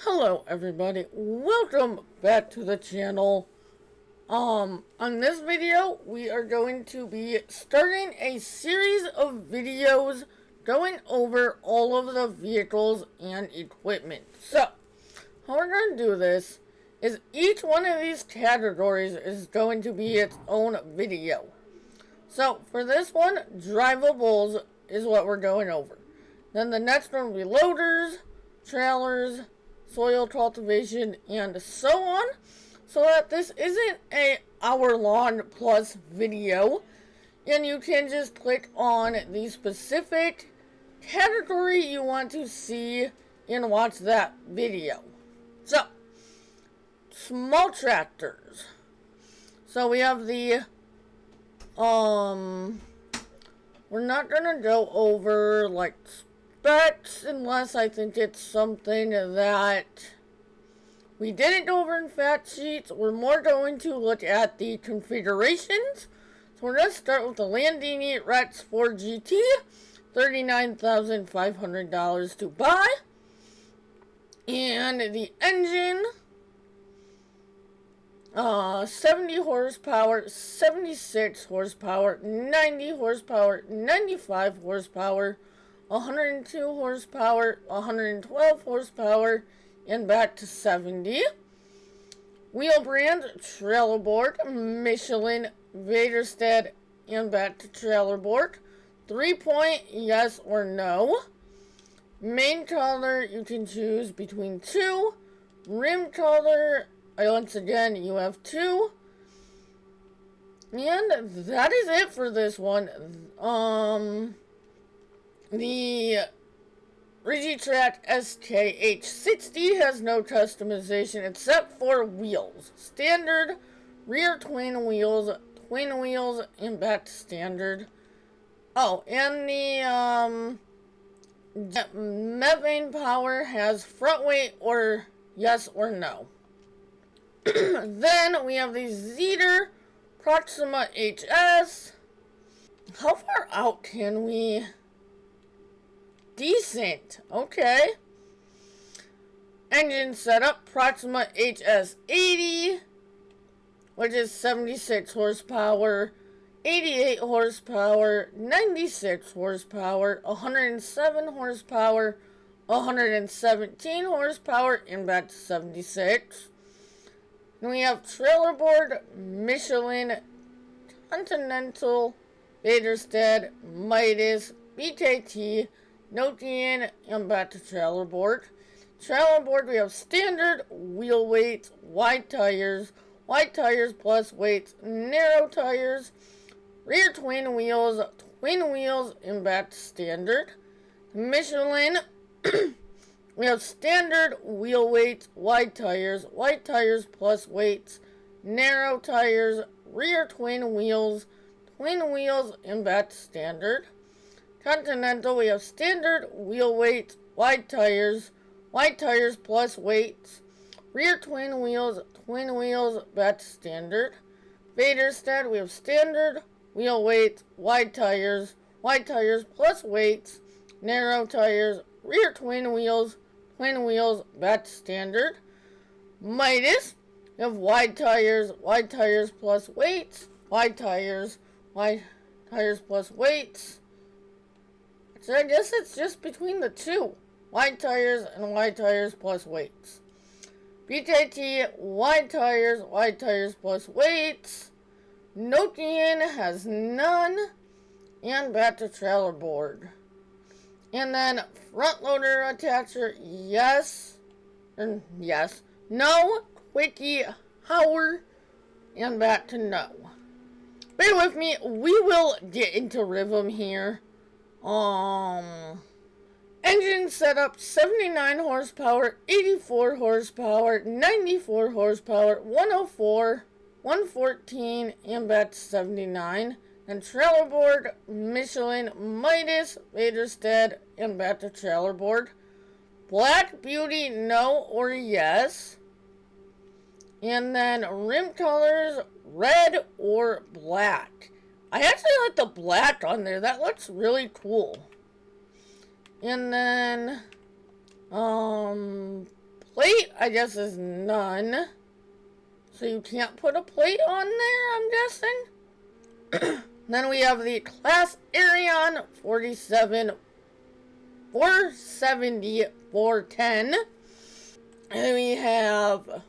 Hello everybody, welcome back to the channel. On this video, we are going to be starting a series of videos going over all of the vehicles and equipment. So, how we're going to do this is each one of these categories is going to be its own video. So, for this one, drivables is what we're going over. Then the next one will be loaders, trailers, soil cultivation, and so on, so that this isn't a hour-long plus video, and you can just click on the specific category you want to see and watch that video. So, small tractors. So we have the, we're not gonna go over, like, specs unless I think it's something that we didn't go over in fact sheets. We're more going to look at the configurations. So we're going to start with the Landini Rex 4 GT, $39,500 to buy. And the engine, 70 horsepower, 76 horsepower, 90 horsepower, 95 horsepower, 102 horsepower, 112 horsepower, and back to 70. Wheel brand, trailer board, Michelin, Vaderstead, and back to trailer board. 3-point, yes or no. Main color, you can choose between 2. Rim color, once again, you have 2. And that is it for this one. The Rigitrack SKH60 has no customization except for wheels. Standard, rear twin wheels, and back to standard. Oh, and the Mevane Power has front weight or yes or no. Then we have the Zetor Proxima HS. How far out can we? Decent. Okay. Engine setup, Proxima HS80, which is 76 horsepower, 88 horsepower, 96 horsepower, 107 horsepower, 117 horsepower, and back to 76. And we have trailer board, Michelin, Continental, Vaderstead, Midas, BKT, Nokian, and back to trailer board. Trailer board, we have standard, wheel weights, wide tires plus weights, narrow tires, rear twin wheels, and back to standard. Michelin, we have standard, wheel weights, wide tires plus weights, narrow tires, rear twin wheels, and back to standard. Continental, we have standard, wheel weights, wide tires plus weights, rear twin wheels, back to standard. Vaderstead, we have standard, wheel weights, wide tires plus weights, narrow tires, rear twin wheels, back to standard. Midas, we have wide tires plus weights, wide tires plus weights. So I guess it's just between the two. Wide tires and wide tires plus weights. BKT, wide tires plus weights. Nokian has none. And back to trailer board. And then front loader attacher, yes. Yes. No. Quickie, Hauer. And back to no. Bear with me, we will get into rhythm here. Engine setup, 79 horsepower, 84 horsepower, 94 horsepower, 104, 114, and back to 79. And trailer board, Michelin, Midas, Vaderstead, and back to trailer board. Black Beauty, no or yes. And then rim colors, red or black. I actually like the black on there. That looks really cool. And then plate, I guess, is none. So you can't put a plate on there, I'm guessing. Then we have the Class Arion 47 470 410. And then we have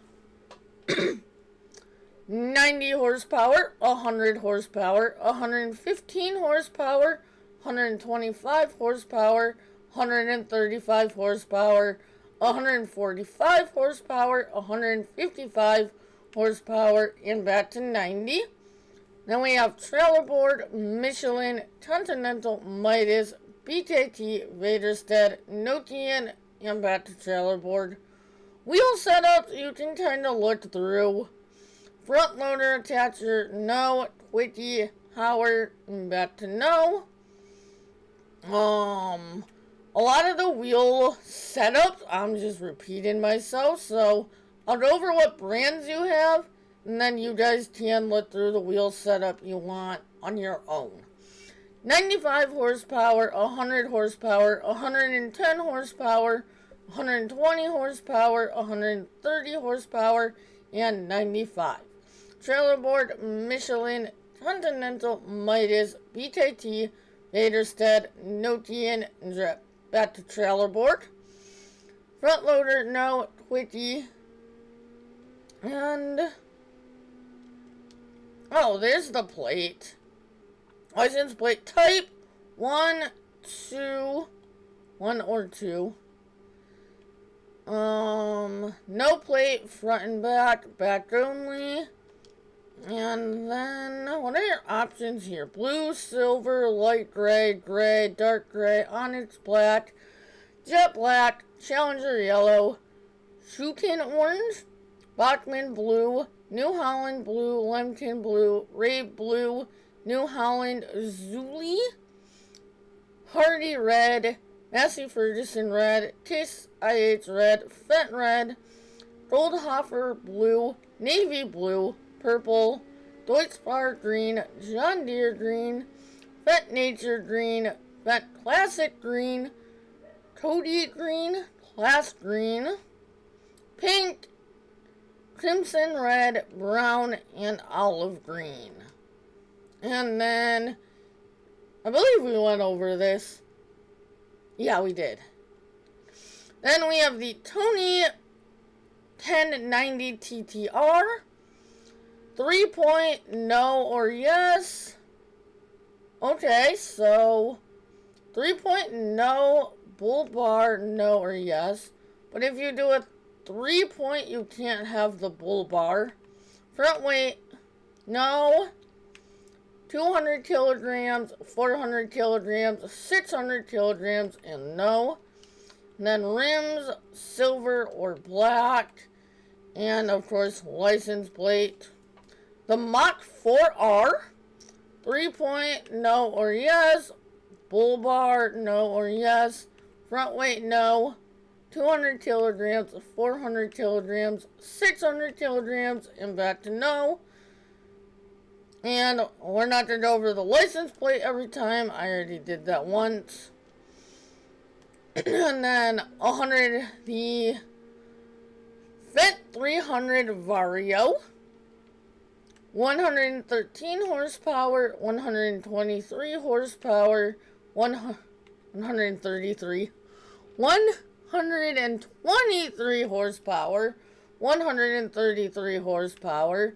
90 horsepower, 100 horsepower, 115 horsepower, 125 horsepower, 135 horsepower, 145 horsepower, 155 horsepower, and back to 90. Then we have trailer board, Michelin, Continental, Midas, BKT, Vaderstead, Nokian, and back to trailer board. Wheel setups you can kind of look through. Front loader attacher, no. Quickie, Howard, and back to no. A lot of the wheel setups, I'm just repeating myself, so I'll go over what brands you have, and then you guys can look through the wheel setup you want on your own. 95 horsepower, 100 horsepower, 110 horsepower, 120 horsepower, 130 horsepower, and 95. Trailer board, Michelin, Continental, Midas, BKT, Vaderstead, Nokian, and back to trailer board. Front loader, no. Quickie. And oh, there's the plate. License plate type 1, 2, 1 or 2. No plate, front and back only. And then, what are your options here? Blue, silver, light gray, gray, dark gray, onyx black, jet black, Challenger yellow, Schuken orange, Bachmann blue, New Holland blue, Lemkin blue, Ray blue, New Holland Zuli, Hardy red, Massey Ferguson red, Case IH red, Fent red, Goldhofer blue, Navy blue, purple, Deutschbar green, John Deere green, Fent Nature green, Fent Classic green, Cody green, Class green, pink, crimson red, brown, and olive green. And then, I believe we went over this. Yeah, we did. Then we have the Tony 1090 TTR. 3-point, no or yes. Okay, so 3-point, no. Bull bar, no or yes. But if you do a 3-point, you can't have the bull bar. Front weight, no. 200 kilograms, 400 kilograms, 600 kilograms, and no. And then rims, silver or black. And of course, license plate. The Mach 4R, 3-point, no or yes. Bull bar, no or yes. Front weight, no. 200 kilograms, 400 kilograms, 600 kilograms, and back to no. And we're not going to go over the license plate every time. I already did that once. And then 100, the Fent 300 Vario. 113 horsepower, 123 horsepower, 133, 123 horsepower, 133 horsepower,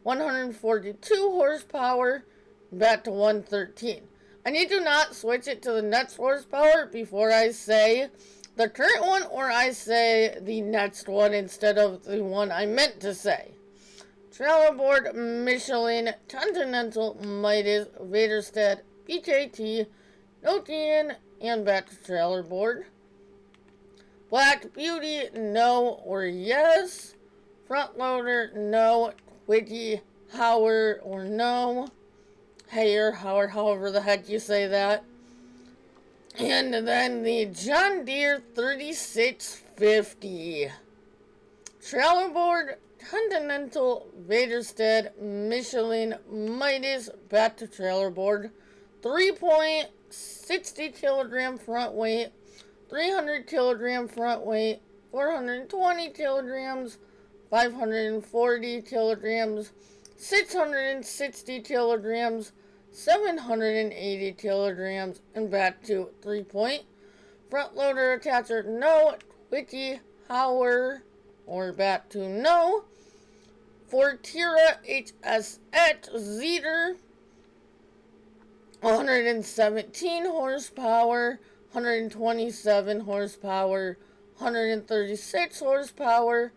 142 horsepower, back to 113. I need to not switch it to the next horsepower before I say the current one or I say the next one instead of the one I meant to say. Trailer board, Michelin, Continental, Midas, Vaderstead, BKT, Nokian, and back to trailer board. Black Beauty, no or yes. Front loader, no. Quickie, Howard, or no. Hayer, Howard, however the heck you say that. And then the John Deere 3650. Trailer board, Continental, Vaderstead, Michelin, Midas, back to trailer board. 3-point, 60 kilogram front weight, 300 kilogram front weight, 420 kilograms, 540 kilograms, 660 kilograms, 780 kilograms, and back to 3-point. Front loader attacher, no. Wiki Hauer, or back to no. Fortira HSX Zeter, 117 horsepower, 127 horsepower, 136 horsepower,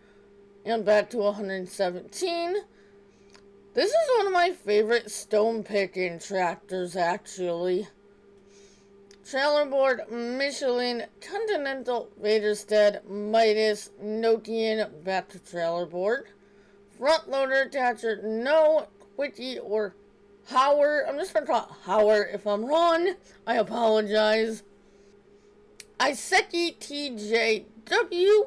and back to 117. This is one of my favorite stone picking tractors, actually. Trailer board, Michelin, Continental, Vaderstedt, Midas, Nokian, back to trailer board. Front loader attacher, no. Quickie or Hauer. I'm just going to call it Hauer. If I'm wrong, I apologize. Iseki TJW.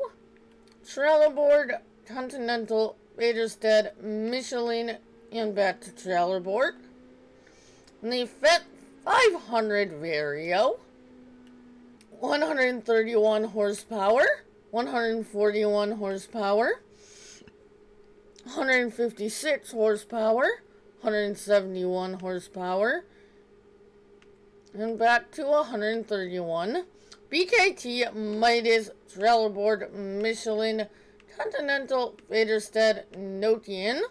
Trailer board, Continental, Vaderstedt, Michelin, and back to trailer board. And the FS25 Vario. 131 horsepower, 141 horsepower, 156 horsepower, 171 horsepower, and back to 131. BKT Midas trailer board, Michelin, Continental, Vaderstedt, Nokian.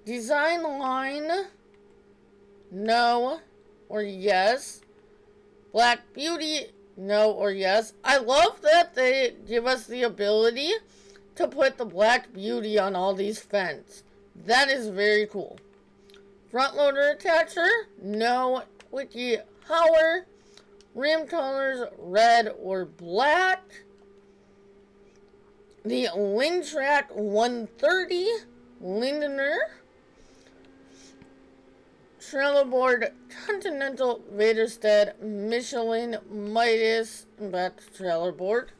Design line, no or yes. Black Beauty, no or yes. I love that they give us the ability to put the Black Beauty on all these fends. That is very cool. Front loader attacher, no. Wiki Hauer. Rim colors, red or black. The Lindtrack 130 Lindner. Trailer board, Continental, Vaderstedt, Michelin, Midas, and back to trailer board.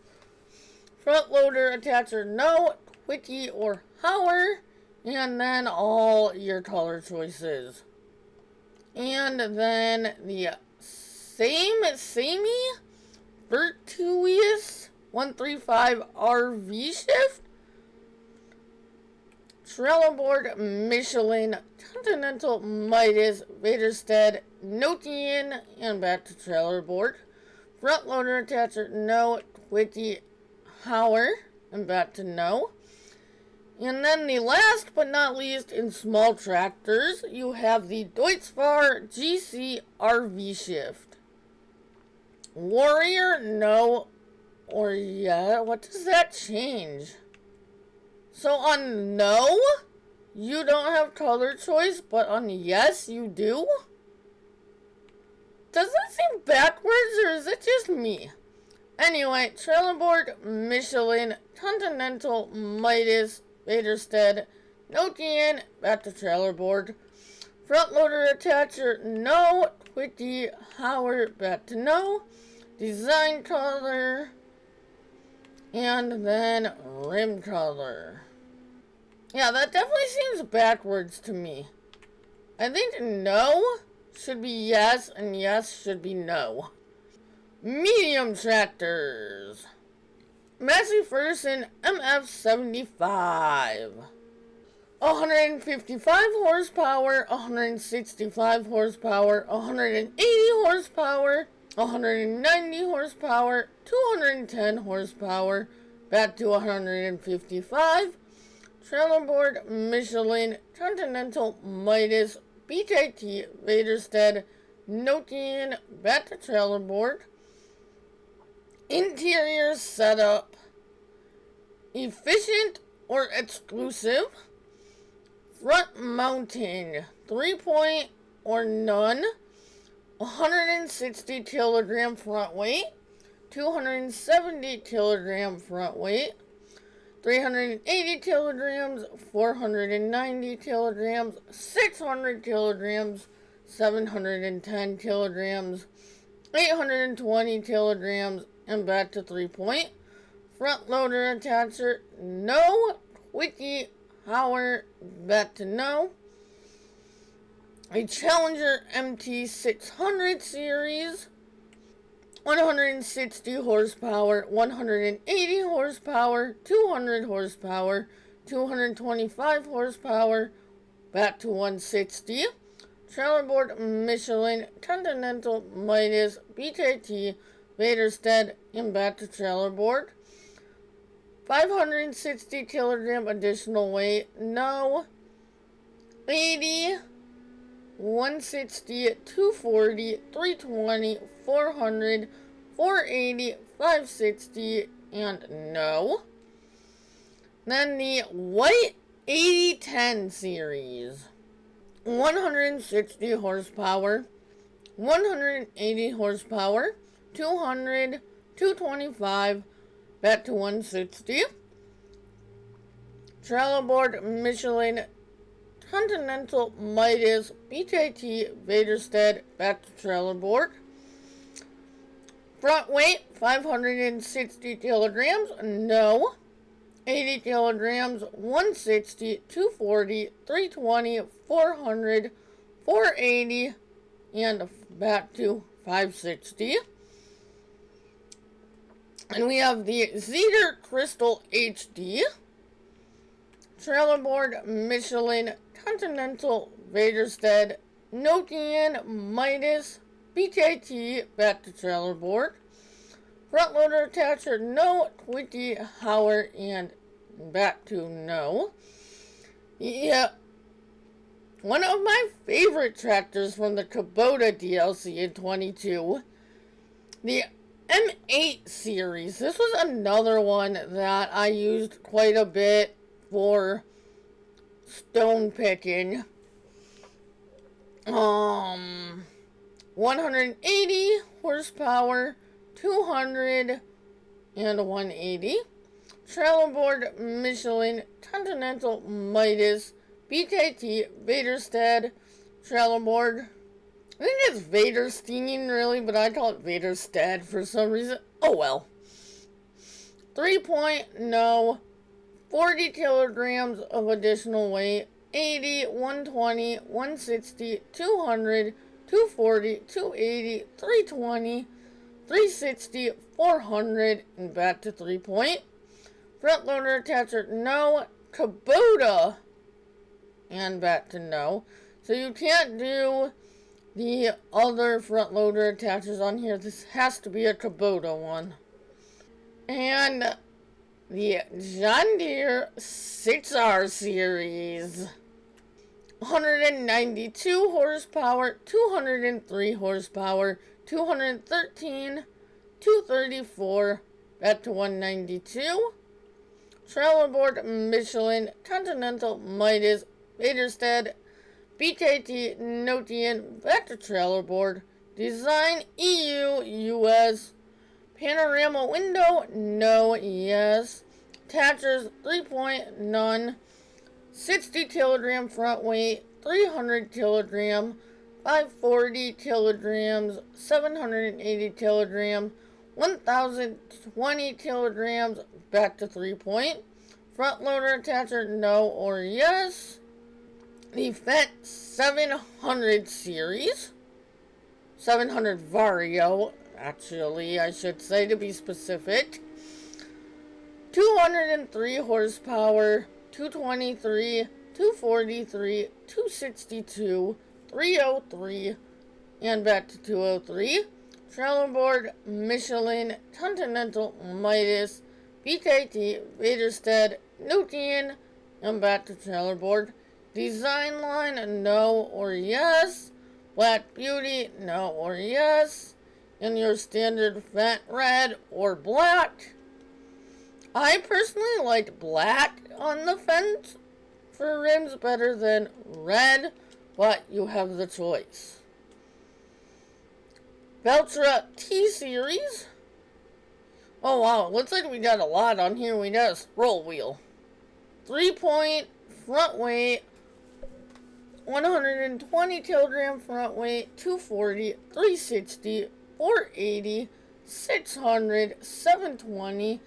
Front loader attacher, no. Wiki or Hauer. And then all your color choices. And then the samey Virtuous 135 RV shift. Trailer board, Michelin, Continental, Midas, Vaderstedt, Nokian, and back to trailer board. Front loader attacher, no. Wiki Hauer, and back to no. And then the last but not least in small tractors, you have the Deutzfahr GC RV shift. Warrior, no or yeah. What does that change? So on no, you don't have color choice, but on yes, you do? Does that seem backwards, or is it just me? Anyway, trailer board, Michelin, Continental, Midas, Vaderstedt, Nokian, back to trailer board. Front loader attacher, no. Wiki Hauer, back to no. Design color, and then rim color. Yeah, that definitely seems backwards to me. I think no should be yes, and yes should be no. Medium tractors. Massey Ferguson MF75. 155 horsepower, 165 horsepower, 180 horsepower, 190 horsepower, 210 horsepower, back to 155. Trailer board, Michelin, Continental, Midas, BKT, Vaderstedt, Nokian, back to trailer board. Interior setup, efficient or exclusive. Front mounting, 3-point or none. 160 kilogram front weight, 270 kilogram front weight, 380 kilograms, 490 kilograms, 600 kilograms, 710 kilograms, 820 kilograms, and back to 3-point. Front loader attacher, no. Wiki Hauer, back to no. A Challenger MT600 series. 160 horsepower, 180 horsepower, 200 horsepower, 225 horsepower, back to 160. Trailer board Michelin, Continental, Midas, BKT, Vaderstead, and back to trailer board. 560 kilogram additional weight, no. 80, 160, 240, 320, 400, 480, 560, and no. Then the white 8010 series. 160 horsepower, 180 horsepower, 200, 225, back to 160. Trailer board Michelin, Continental, Midas, BKT, Vaderstead, back to trailer board. Front weight 560 kilograms, no. 80 kilograms, 160, 240, 320, 400, 480, and back to 560. And we have the Zeter Crystal HD. Trailer board Michelin, Continental, Vaderstead, Nokian, Midas, BKT, back to trailer board. Front loader attacher, no. Quickie, Howard, and back to no. Yeah. One of my favorite tractors from the Kubota DLC in 22. The M8 series. This was another one that I used quite a bit for stone picking. 180 horsepower, 200 and 180. Trailer board Michelin, Continental, Midas, BKT, Vaderstead, trailer board. I think it's Vaderstein really, but I call it Vaderstead for some reason. Oh well. 3-point, no. 40 kilograms of additional weight. 80, 120, 160, 200, 240, 280, 320, 360, 400, and back to 3-point. Front loader attacher, no. Kubota, and back to no. So you can't do the other front loader attachers on here. This has to be a Kubota one. And the John Deere 6R series. 192 horsepower, 203 horsepower, 213, 234, back to 192. Trailer board Michelin, Continental, Midas, Vaderstead, BKT, Nokian, back to trailer board. Design EU, US. Panorama window, no, yes. Attachers, 3-point, none. 60 kilogram front weight, 300 kilogram, 540 kilograms, 780 kilogram, 1020 kilograms, back to 3-point. Front loader attacher, no or yes. The FET 700 series. 700 Vario, actually, I should say to be specific. 203 horsepower, 223, 243, 262, 303, and back to 203. Trailer board Michelin, Continental, Midas, BKT, Vaderstead, Nokian, and back to trailer board. Design line, no or yes. Black Beauty, no or yes. And your standard fat red or black. I personally liked black on the fence for rims better than red, but you have the choice. Valtra T-Series. Oh wow, looks like we got a lot on here. We got a scroll wheel. 3-point front weight, 120 kilogram front weight, 240, 360, 480, 600, 720,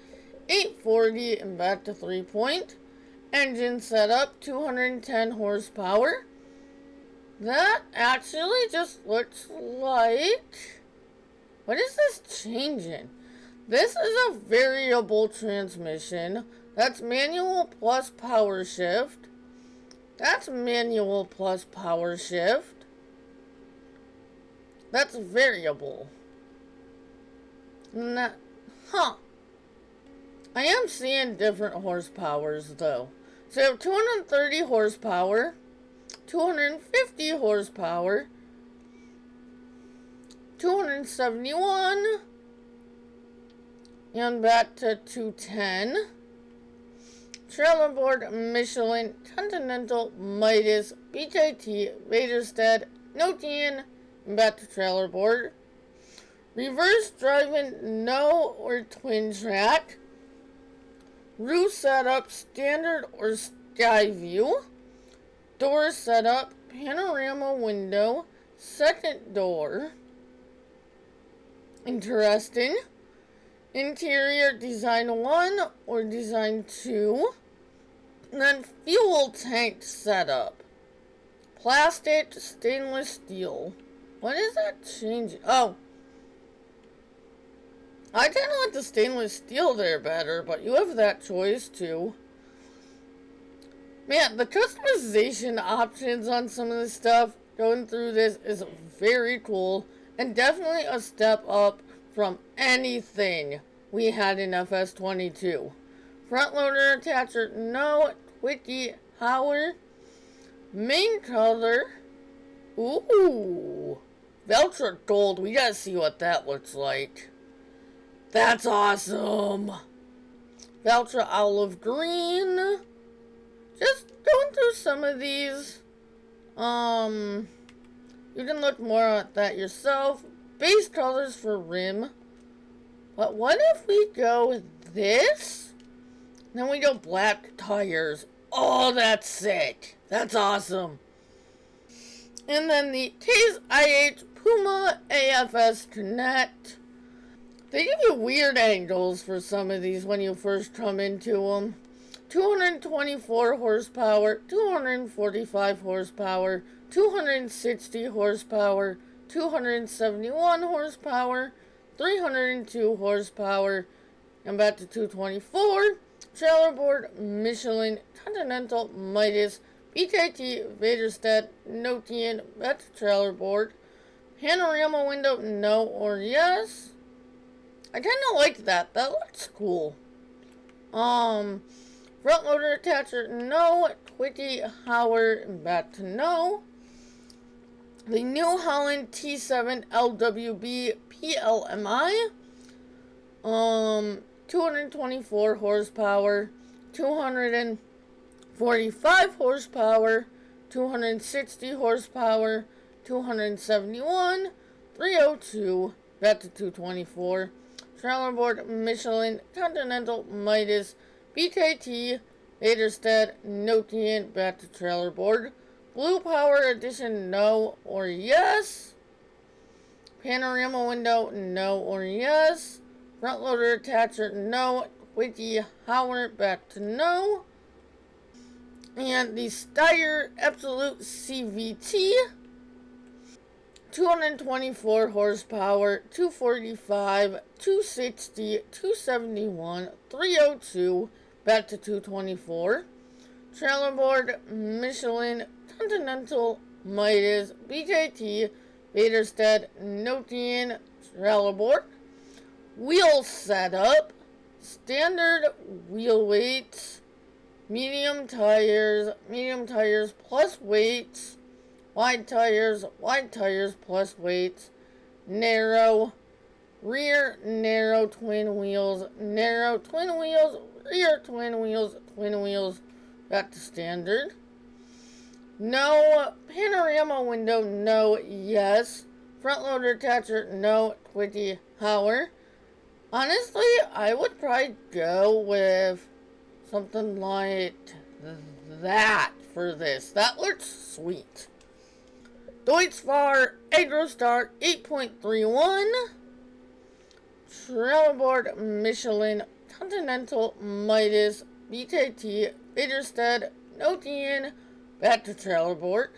840, and back to 3-point. Engine setup, 210 What is this changing? This is a variable transmission. That's manual plus power shift. That's manual plus power shift. That's variable. Huh. I am seeing different horsepowers though. So you have 230 horsepower, 250 horsepower, 271, and back to 210. Trailer board, Michelin, Continental, Midas, BJT, Vaderstead, Notian, and back to trailer board. Reverse driving, no or twin track. Roof setup, standard or sky view. Door setup, panorama window, second door. Interesting. Interior, design 1 or design 2. And then fuel tank setup. Plastic, stainless steel. What is that changing? Oh. I kind of like the stainless steel there better, but you have that choice too. Man, the customization options on some of this stuff going through this is very cool and definitely a step up from anything we had in FS22. Front loader attacher, no. Quickie Howard. Main color. Ooh. Veltra gold. We gotta see what that looks like. That's awesome. Veltra olive green. Just going through some of these. You can look more at that yourself. Base colors for rim. But what if we go with this? Then we go black tires. Oh, that's sick. That's awesome. And then the Case IH Puma AFS Connect. They give you weird angles for some of these when you first come into them. 224 horsepower, 245 horsepower, 260 horsepower, 271 horsepower, 302 horsepower, and back to 224. Trailer board, Michelin, Continental, Midas, BKT, Vaderstead, Notian, back to trailer board. Panorama window, no or yes. I kind of like that. That looks cool. Front loader attacher, no. Quickie Howard, back to no. The New Holland T7 LWB PLMI. 224 horsepower, 245 horsepower, 260 horsepower, 271, 302, back to 224. Trailer board, Michelin, Continental, Midas, BKT, Vaderstead, Notian, back to trailer board. Blue Power Edition, no or yes. Panorama window, no or yes. Front loader attacher, no. Quickie Howard, back to no. And the Steyr Absolute CVT. 224 horsepower, 245, 260, 271, 302, back to 224. Trailer board, Michelin, Continental, Midas, BJT, Vaderstead, Notian, trailer board. Wheel setup, standard wheel weights, medium tires plus weights, wide tires plus weights, narrow, rear narrow twin wheels, rear twin wheels, back to standard. No. Panorama window, no, yes. Front loader attacher, no. Quickie Howard. Honestly, I would probably go with something like that for this. That looks sweet. Deutz-Fahr AgroStar 8.31. Trailer board, Michelin, Continental, Midas, BKT, Vaderstead, Notian, back to trailer board.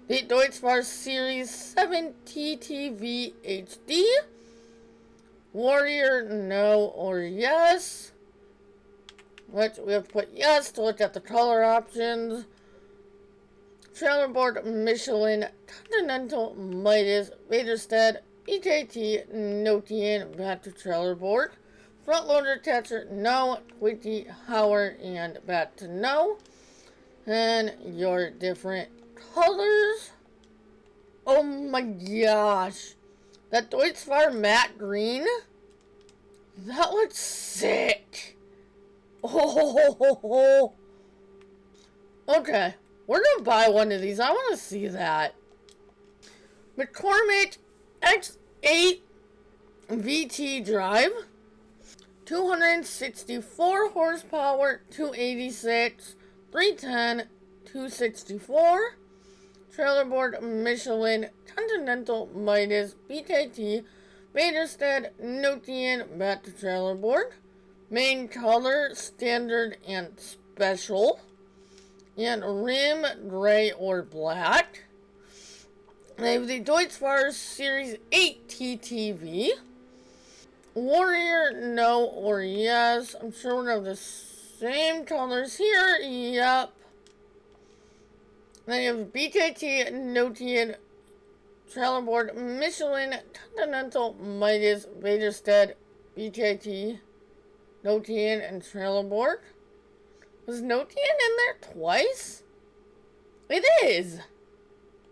The Deutschfahrer Series 7 TTV HD. Warrior, no or yes. Which we have to put yes to look at the color options. Trailer board Michelin, Continental, Midas, Vaderstead, BKT, Nokian, back to trailer board. Front loader attacher, no. Quickie, Hauer, and back to no. And your different colors. Oh my gosh. That Deutschfahrer matte green? That looks sick. Oh. Okay. We're gonna buy one of these. I want to see that. McCormick X8 VT drive. 264 horsepower, 286, 310, 264. Trailer board Michelin, Continental, Midas, BKT, Vaderstead, Nokian, back to trailer board. Main color, standard and special. And rim, gray or black. They have the Deutschfahrer Series 8 TTV. Warrior, no or yes. I'm sure we have the same colors here. Yep. Then you have BKT, Nokian, trailer board, Michelin, Continental, Midas, Vaderstead, BKT, Nokian, and trailer board. Was Nokian in there twice? It is.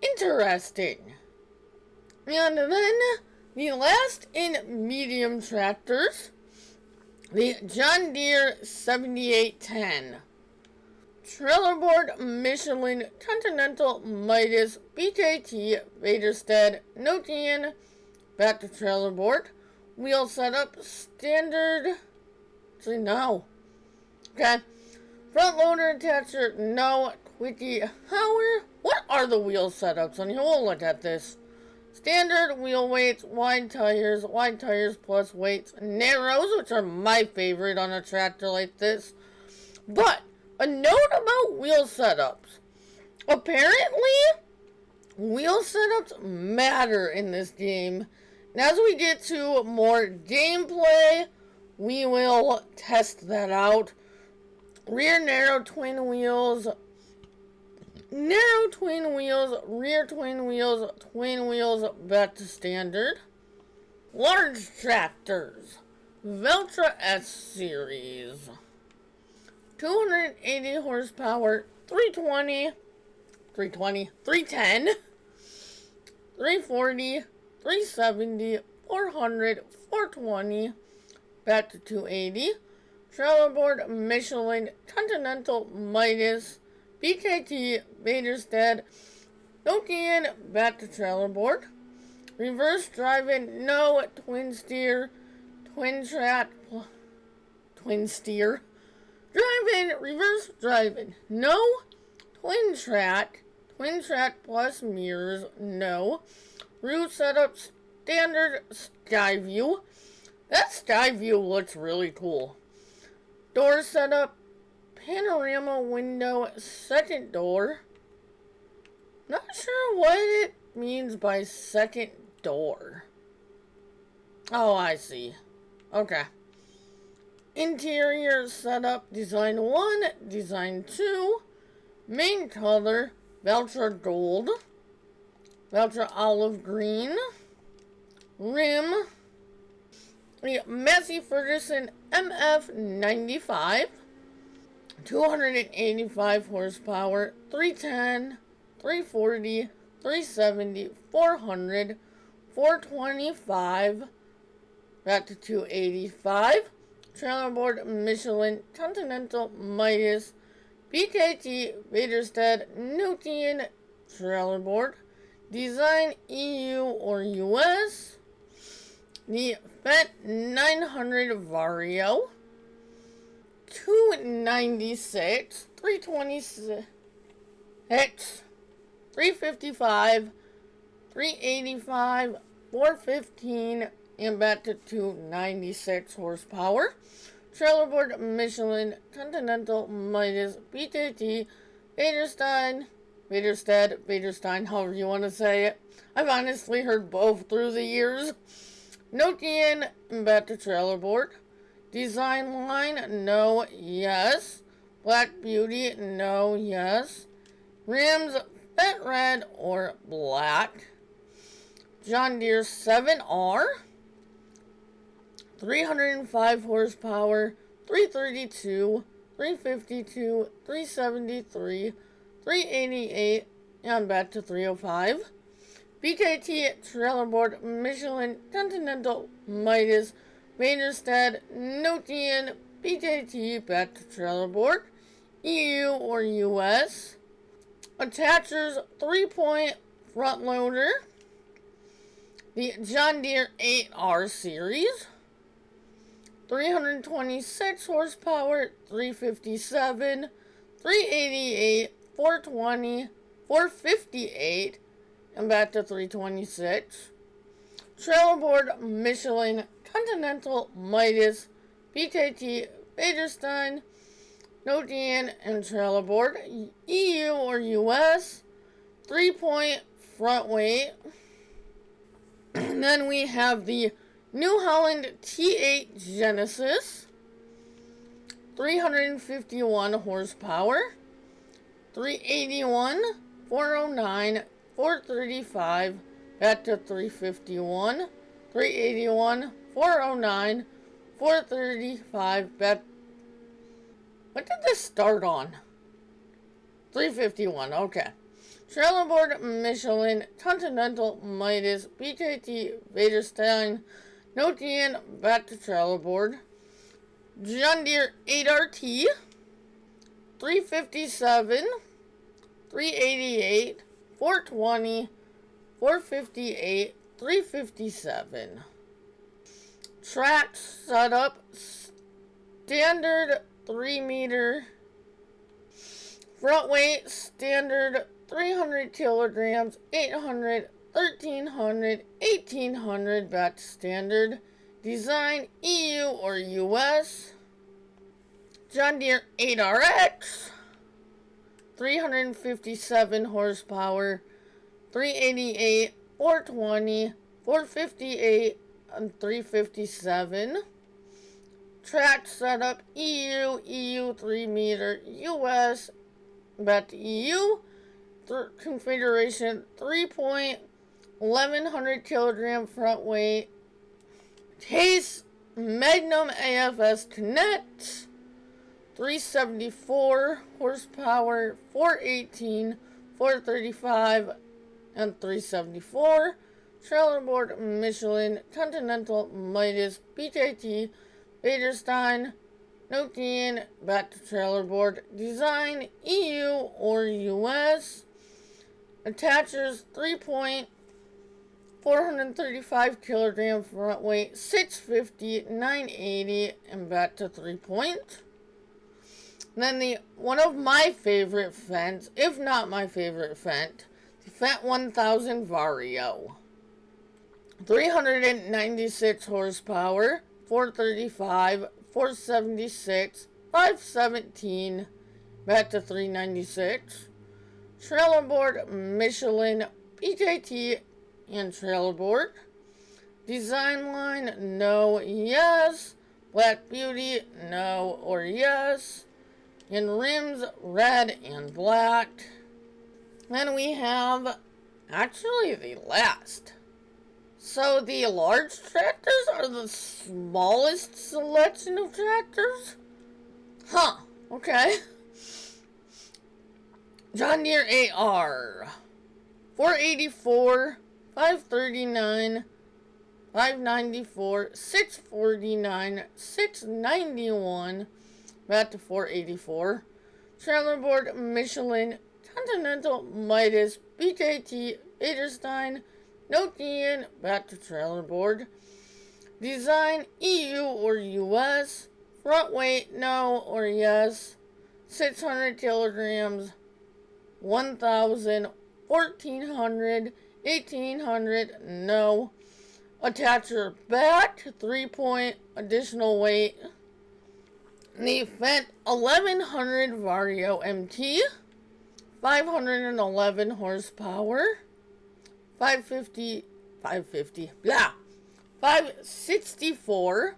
Interesting. And then the last in medium tractors, the John Deere 7810. Trailer board Michelin, Continental, Midas, BKT, Vaderstead, Nokian, back to trailer board. Wheel setup standard. Actually, no. Okay. Front loader attacher, no. Quickie, Hauer. What are the wheel setups on here? We'll look at this. Standard wheel weights, wide tires plus weights, narrows, which are my favorite on a tractor like this. But a note about wheel setups. Apparently, wheel setups matter in this game. And as we get to more gameplay, we will test that out. Rear narrow twin wheels, rear twin wheels, back to standard. Large tractors, Veltra S Series. 280 horsepower, 310, 340, 370, 400, 420, back to 280. Trailer board Michelin, Continental, Midas, BKT, Vaderstead, Nokian, back to trailer board. Reverse driving, no. Twin steer, twin steer. Driving, reverse driving, no. Twin track plus mirrors, no. Route setup, standard sky view. That sky view looks really cool. Door setup, panorama window, second door. Not sure what it means by second door. Oh, I see. Okay. Interior setup, design 1, design 2. Main color, Veltra gold, Veltra olive green. Rim, the Massey Ferguson MF95, 285 horsepower, 310, 340, 370, 400, 425, back to 285. Trailer board Michelin, Continental, Midas, BKT, Vaderstead, Nokian, trailer board. Design EU or US. The FS25 Vario, 296, 326, 355, 385, 415, and back to 296 horsepower. Trailer board Michelin, Continental, Midas, BKT, Vaderstein, Vaderstein, however you want to say it. I've honestly heard both through the years. Nokian, back to trailer board. Design line, no, yes. Black Beauty, no, yes. Rims, fat red or black. John Deere 7R. 305 horsepower, 332, 352, 373, 388, and back to 305. BKT trailer board, Michelin, Continental, Midas, Vaderstead, Nokian, BKT back to trailer board, EU or US. Attachers 3-point front loader. The John Deere 8R series. 326 horsepower, 357, 388, 420, 458, and back to 326. Trailer board, Michelin, Continental, Midas, BKT, Vaderstein, Nokian, and trailer board, EU or US, 3-point front weight. And then we have the New Holland T8 Genesis, 351 horsepower, 381, 409, 435, back to 351, 381, 409, 435, back. What did this start on? 351, okay. Trailer board, Michelin, Continental, Midas, BKT, Vaderstein, Nokian, back to trailer board. John Deere 8RT, 357, 388, 420, 458, 357. Track setup, standard 3 meter. Front weight, standard 300 kilograms, 800, 1300, 1800, back to standard. Design, EU or US. John Deere 8RX, 357 horsepower, 388, 420, 458, and 357. Track setup, EU 3 meter, US, back to EU. Configuration 3-point, 1100 kilogram front weight. Case Magnum AFS Connect, 374 horsepower, 418, 435, and 374. Trailer board, Michelin, Continental, Midas, BKT, Vaderstein, Nokian, back to trailer board. Design, EU or US. Attachers 3-point, 435 kilogram front weight, 650, 980, and back to 3-point. Then one of my favorite Fendt, if not my favorite Fendt, the Fendt 1000 Vario. 396 horsepower, 435, 476, 517, back to 396. Trailer board, Michelin, BKT, and trailer board. Design line, no, yes. Black Beauty, no or yes. And rims, red and black. Then we have, actually the last. So the large tractors are the smallest selection of tractors? Huh, okay. John Deere 8R, 484, 539, 594, 649, 691, back to 484. Trailer board, Michelin, Continental, Midas, BKT, Vaderstein, Nokian, back to trailer board. Design, EU or US. Front weight, no or yes. 600 kilograms, 1,000, 1,400, 1,800, no. Attacher back, 3-point, additional weight. The Fendt 1100 Vario MT, 511 horsepower, 564,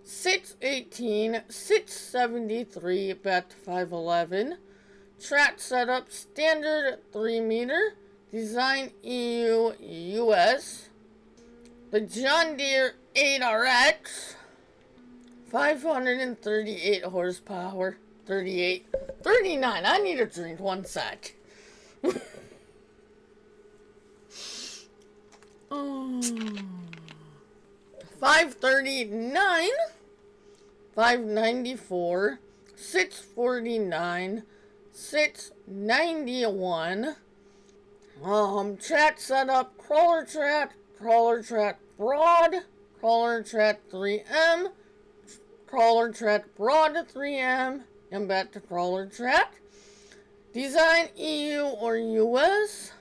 618, 673, bet 511. Track setup standard 3 meter, design EU US. The John Deere 8RX, 538 horsepower, 38, 39. I need a drink, one sec. 539, 594, 649, 691. Track setup, crawler track broad, crawler track 3M, crawler track broad 3M, and back to crawler track. Design EU or US.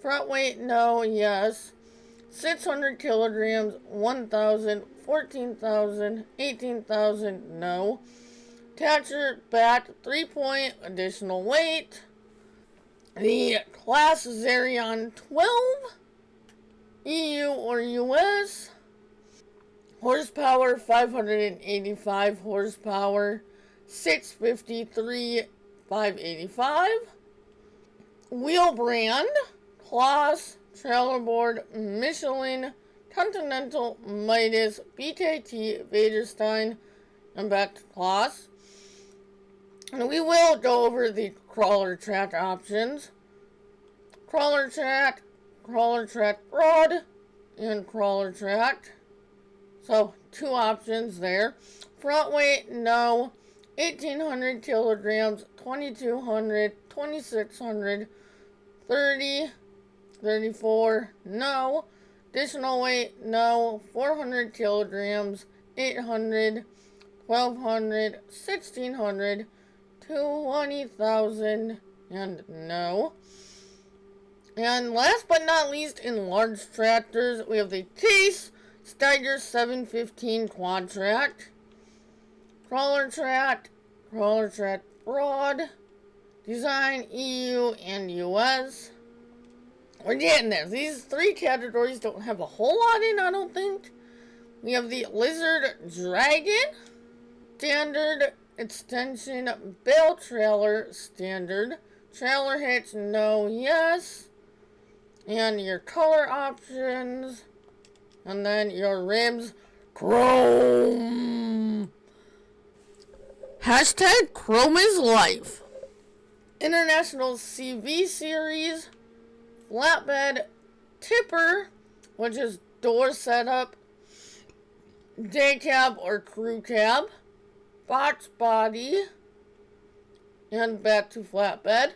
Front weight no, yes. 600 kilograms, 1,000, 14,000, 18,000, no. Attachment back, 3-point, additional weight. The class is Zerion 12, EU or US. Horsepower, 585 horsepower, 653, 585. Wheel brand, class, trailer board, Michelin, Continental, Midas, BKT, Vaderstein, and back to class. And we will go over the crawler track options. Crawler track broad, and crawler track. So, 2 options there. Front weight, no. 1,800 kilograms, 2,200, 2,600, 30, 34, no. Additional weight, no. 400 kilograms, 800, 1,200, 1,600, 20,000, and no. And last but not least, in large tractors, we have the Case Steiger 715 quad track, crawler track broad, design EU and US. We're getting there. These 3 categories don't have a whole lot in, I don't think. We have the Lizard Dragon, standard extension bale trailer, standard. Trailer hitch, no, yes. And your color options. And then your rims, chrome. Hashtag chrome is life. International CV series, flatbed tipper, which is door setup, day cab or crew cab, box body, and back to flatbed.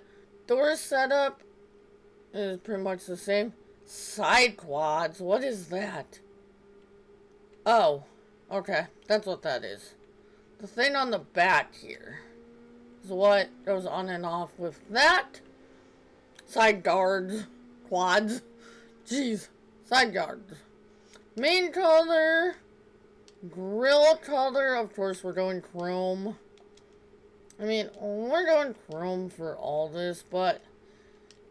Door setup is pretty much the same. Side quads, what is that? Oh, okay, that's what that is. The thing on the back here is what goes on and off with that. Side guards, quads, jeez, side guards. Main color, grill color, of course we're going chrome. I mean, we're going chrome for all this, but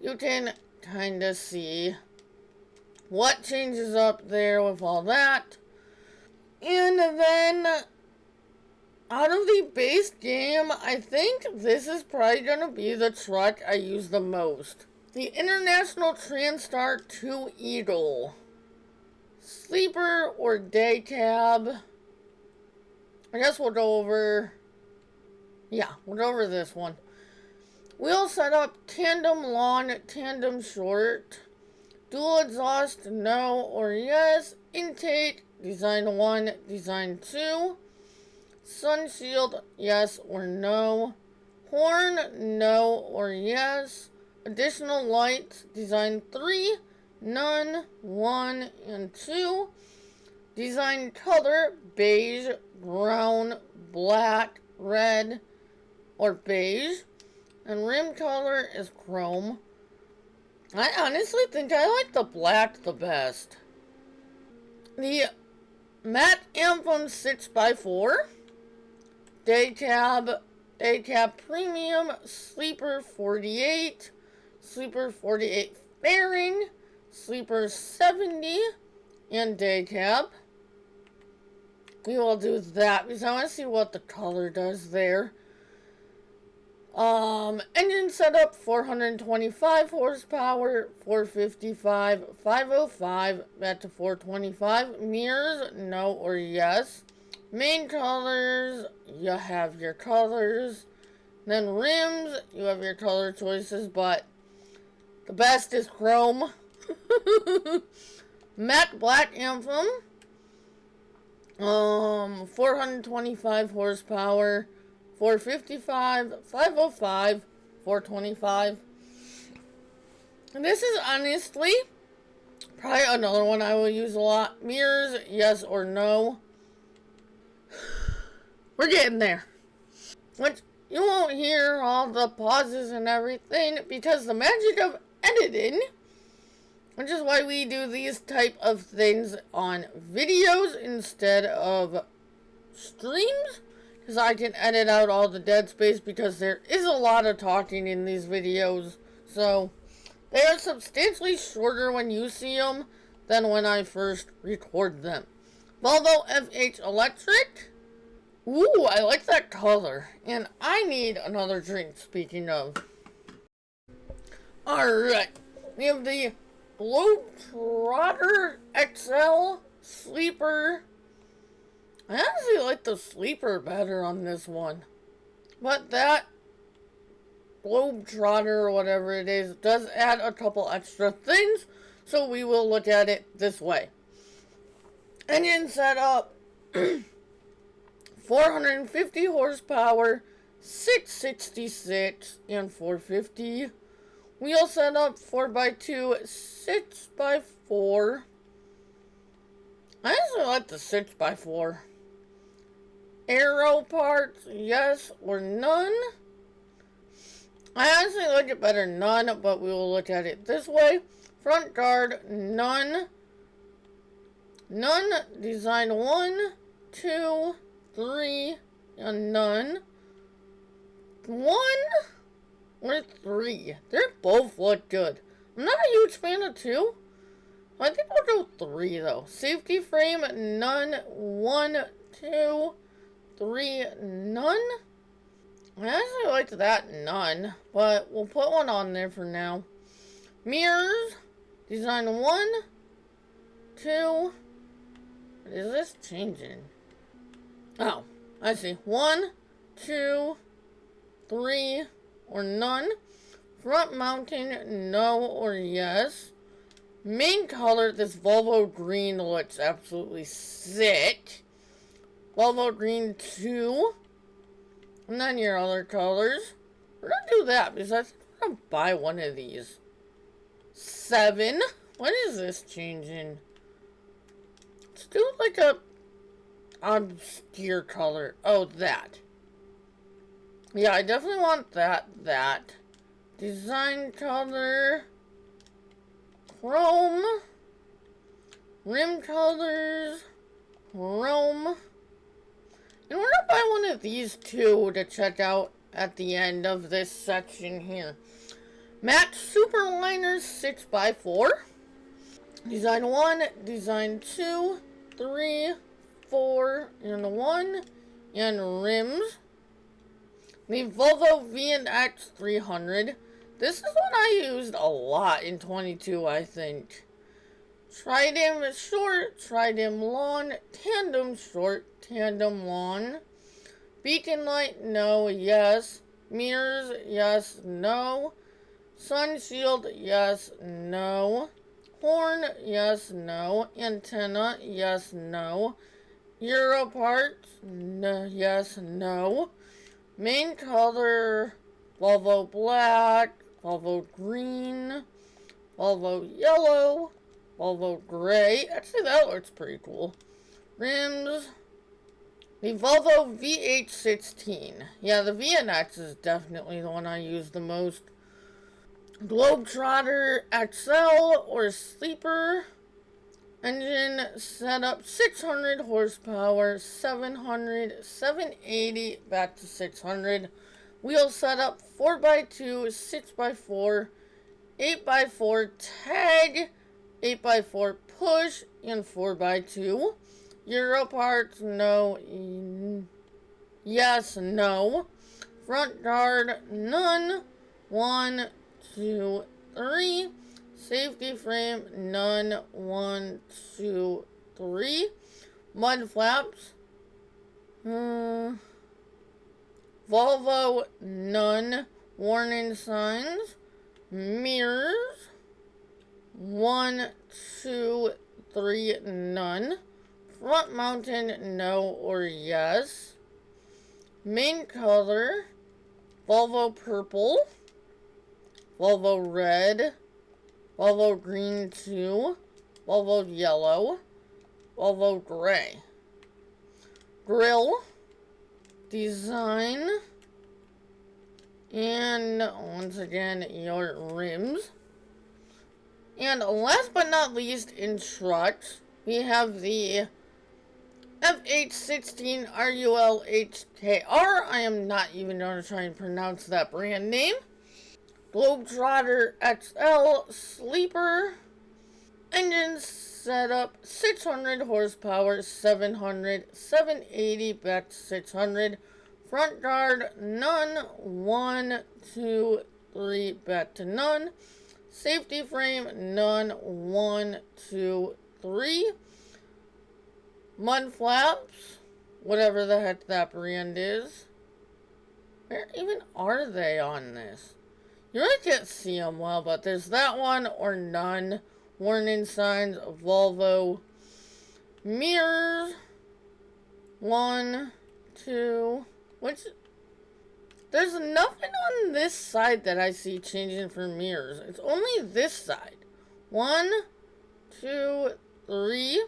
you can kind of see what changes up there with all that. And then, out of the base game, I think this is probably going to be the truck I use the most. The International Transtar 2 Eagle. Sleeper or day cab. I guess we'll go over... Yeah, we'll go over this one. Wheel setup, tandem long, tandem short. Dual exhaust, no or yes. Intake, design 1, design 2. Sun shield, yes or no. Horn, no or yes. Additional lights, design 3, none, 1, and 2. Design color, beige, brown, black, red, or beige. And rim color is chrome. I honestly think I like the black the best. The Matte Anthem 6x4. Day cab day cab premium, sleeper 48, sleeper 48 fairing, sleeper 70, and day cab. We will do that because I want to see what the color does there. Engine setup 425 horsepower, 455, 505, back to 425. Mirrors, no or yes. Main colors, you have your colors. Then rims, you have your color choices, but the best is chrome. Matte black Anthem. 425 horsepower, 455, 505, 425. And this is honestly probably another one I will use a lot. Mirrors, yes or no. We're getting there. Which you won't hear all the pauses and everything because the magic of editing, which is why we do these type of things on videos instead of streams, because I can edit out all the dead space because there is a lot of talking in these videos. So they are substantially shorter when you see them than when I first record them. Volvo FH Electric. Ooh, I like that color. And I need another drink, speaking of. Alright. We have the Globetrotter XL Sleeper. I actually like the Sleeper better on this one. But that Globetrotter or whatever it is does add a couple extra things. So we will look at it this way. Engine setup. 450 horsepower, 666, and 450. Wheel setup 4x2, 6x4. I actually like the 6x4. Aero parts, yes or none. I actually like it better none, but we will look at it this way. Front guard, none. None. Design 1, 2, 3, and none. 1 or 3. They both look good. I'm not a huge fan of 2. I think I'll go 3 though. Safety frame, none. 1, 2, 3, none. I actually liked that none, but we'll put one on there for now. Mirrors, design 1, 2. What is this changing? Oh, I see. 1, 2, 3, or none. Front mounting, no or yes. Main color, this Volvo green looks absolutely sick. Volvo green 2. And then your other colors. We're gonna do that because I think we're gonna buy one of these. 7. What is this changing? Let's do like a obscure color. Oh, that. Yeah, I definitely want that. Design color. Chrome. Rim colors. Chrome. And we're gonna buy one of these two to check out at the end of this section here. Matte Superliners 6x4. Design 1, design 2, 3, 4, and 1. And rims. The Volvo V&X 300. This is one I used a lot in 22, I think. Tridem short, tridem long, tandem short, tandem long. Beacon light, no, yes. Mirrors, yes, no. Sun shield, yes, no. Horn, yes, no. Antenna, yes, no. Euro parts, no, yes, no. Main color, Volvo black, Volvo green, Volvo yellow, Volvo gray. Actually, that looks pretty cool. Rims, the Volvo VH16. Yeah, the VNX is definitely the one I use the most. Globetrotter XL or Sleeper. Engine setup 600 horsepower, 700, 780, back to 600. Wheel setup 4x2, 6x4, 8x4 tag, 8x4 push, and 4x2. Euro parts, no, yes, no. Front guard, none. 1, 2, 3. Safety frame, none. 1, 2, 3. Mud flaps. Volvo, none. Warning signs. Mirrors. 1, 2, 3, none. Front mounted, no or yes. Main color, Volvo purple. Volvo red. Volvo green 2. Volvo yellow. Volvo gray. Grill. Design. And once again, your rims. And last but not least, in trucks, we have the FH16 RULHKR. I am not even going to try and pronounce that brand name. Globetrotter XL Sleeper. Engine setup 600 horsepower, 700, 780, back to 600. Front guard, none. 1, 2, 3, back to none. Safety frame, none. 1, 2, 3. Mud flaps, whatever the heck that brand is. Where even are they on this? You really can't see them well, but there's that one or none. Warning signs, Volvo. Mirrors. 1, 2. There's nothing on this side that I see changing for mirrors. It's only this side. 1, 2, 3.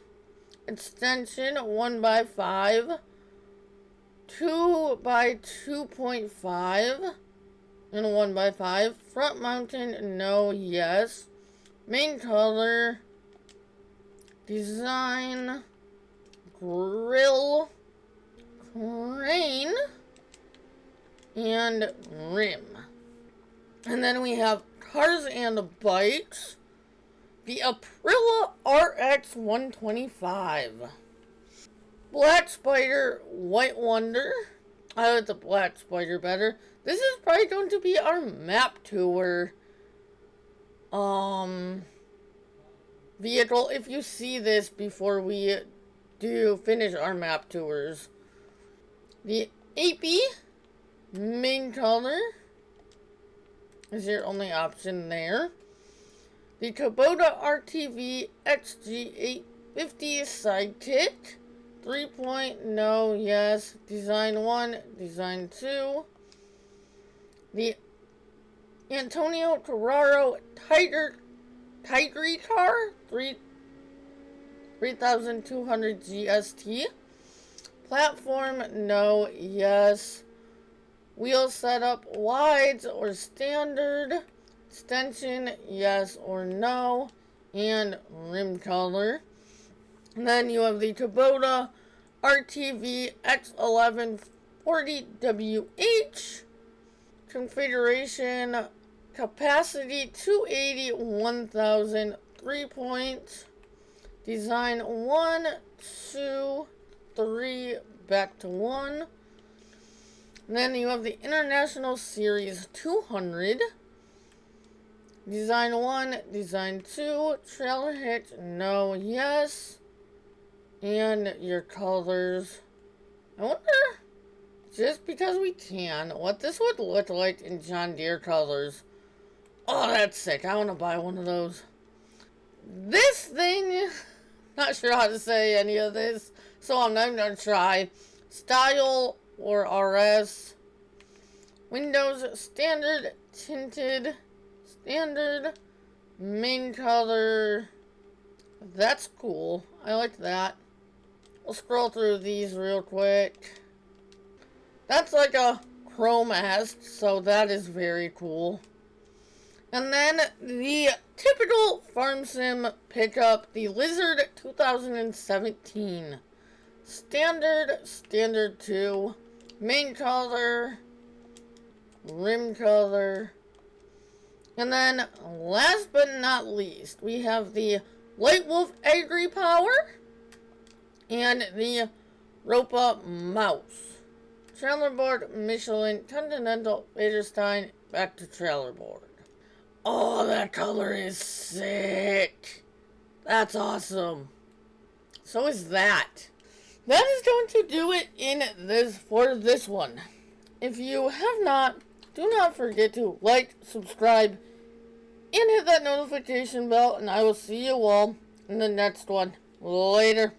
Extension 1x5. 2x2.5. And 1x5. Front mountain, no, yes. Main color. Design. Grill. Crane. And rim. And then we have cars and bikes. The Aprilia RX 125. Black Spider, White Wonder. I like the Black Spider better. This is probably going to be our map tour vehicle if you see this before we do finish our map tours. The AP main color is your only option there. The Kubota RTV XG850 Sidekick. 3.0, yes. Design 1, Design 2. The Antonio Carraro Tigre car. 3200 GST. Platform, no, yes. Wheel setup, wides or standard. Extension, yes or no. And rim color. And then you have the Kubota RTV X1140WH. Configuration, capacity 280, 1000, 3 points. Design 1, 2, 3, back to 1. And then you have the International Series 200. Design 1, Design 2, trailer hitch, no, yes. And your colors. I wonder, just because we can, what this would look like in John Deere colors. Oh, that's sick. I want to buy one of those. This thing, not sure how to say any of this, so I'm not going to try. Style or RS. Windows, standard, tinted, standard, main color. That's cool. I like that. We'll scroll through these real quick. That's like a chrome-esque, so that is very cool. And then the typical farm sim pickup, the Lizard 2017. Standard 2, main color, rim color. And then, last but not least, we have the Light Wolf Agri Power and the Ropa Mouse. Trailer board, Michelin, Continental, Vaderstein, back to trailer board. Oh, that color is sick. That's awesome. So is that. That is going to do it for this one. If you have not, do not forget to like, subscribe, and hit that notification bell, and I will see you all in the next one. Later.